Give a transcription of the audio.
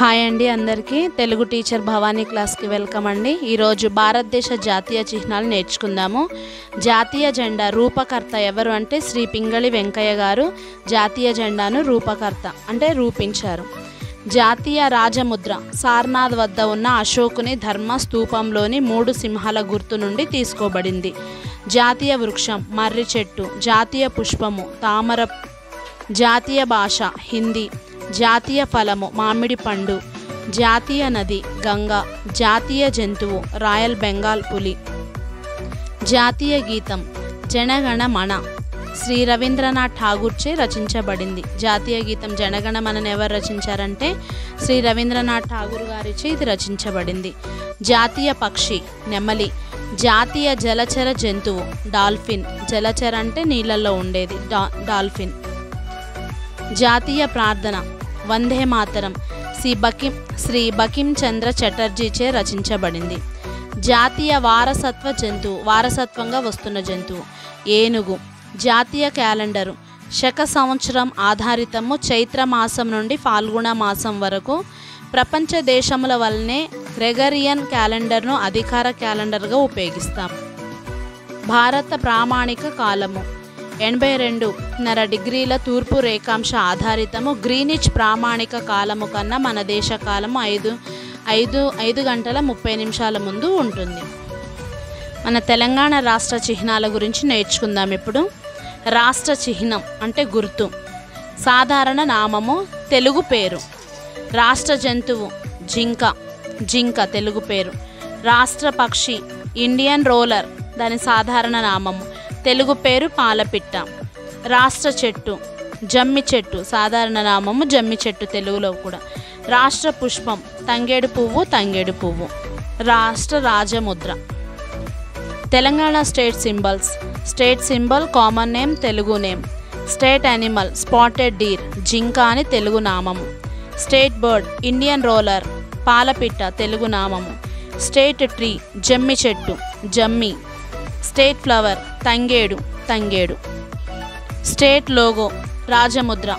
Hi అండి, అందరికీ Telugu teacher Bhavani క్లాస్కి వెల్కమ్ అండి. ఈరోజు భారతదేశ జాతీయ చిహ్నాలు నేర్చుకుందాము. జాతీయ జెండా రూపకర్త ఎవరు అంటే శ్రీ పింగళి వెంకయ్య గారు జాతీయ జెండాను రూపించారు. జాతీయ రాజముద్ర సార్నాథ్ వద్ద ఉన్న అశోకుని ధర్మ స్తూపంలోని 3 సింహాల గుర్తు నుండి తీసుకోబడింది. జాతీయ వృక్షం మర్రి చెట్టు, జాతీయ పుష్పము తామర, జాతీయ భాష హిందీ, జాతీయ ఫలము మామిడి పండు, జాతీయ నది గంగా, జాతీయ జంతువు రాయల్ బెంగాల్ పులి. జాతీయ గీతం జనగణ మన శ్రీ రవీంద్రనాథ్ ఠాగూర్చే రచించబడింది. జాతీయ గీతం జనగణ మనను ఎవరు రచించారంటే శ్రీ రవీంద్రనాథ్ ఠాగూర్ గారిచే ఇది రచించబడింది. జాతీయ పక్షి నెమలి, జాతీయ జలచర జంతువు డాల్ఫిన్, జలచర అంటే నీళ్ళల్లో ఉండేది డాల్ఫిన్. జాతీయ ప్రార్థన వందే మాతరం శ్రీ బకిం చంద్ర చటర్జీచే రచించబడింది. జాతీయ వారసత్వ జంతువు వారసత్వంగా వస్తున్న జంతువు ఏనుగు. జాతీయ క్యాలెండరు శక సంవత్సరం ఆధారితము చైత్ర మాసం నుండి ఫాల్గుణ మాసం వరకు. ప్రపంచ దేశముల వల్లనే గ్రెగరియన్ క్యాలెండర్ను అధికార క్యాలెండర్గా ఉపయోగిస్తాం. భారత ప్రామాణిక కాలము 82.5 డిగ్రీల తూర్పు రేఖాంశ ఆధారితము. గ్రీనిచ్ ప్రామాణిక కాలము కన్నా మన దేశ కాలము 5 గంటల 30 నిమిషాల ముందు ఉంటుంది. మన తెలంగాణ రాష్ట్ర చిహ్నాల గురించి నేర్చుకుందాం ఇప్పుడు. రాష్ట్ర చిహ్నం అంటే గుర్తు. సాధారణ నామము తెలుగు పేరు. రాష్ట్ర జంతువు జింక తెలుగు పేరు. రాష్ట్ర పక్షి ఇండియన్ రోలర్ దాని సాధారణ నామము, తెలుగు పేరు పాలపిట్ట. రాష్ట్ర చెట్టు జమ్మి చెట్టు, సాధారణ నామము జమ్మి చెట్టు తెలుగులో కూడా. రాష్ట్ర పుష్పం తంగేడు పువ్వు. రాష్ట్ర రాజముద్ర. Telangana state symbols. State symbol common name Telugu name. State animal spotted deer జింక అని తెలుగు నామము. స్టేట్ బర్డ్ ఇండియన్ రోలర్ పాలపిట్ట తెలుగు నామము. స్టేట్ ట్రీ జమ్మి చెట్టు జమ్మి. స్టేట్ ఫ్లవర్ తంగేడు. State logo రాజముద్ర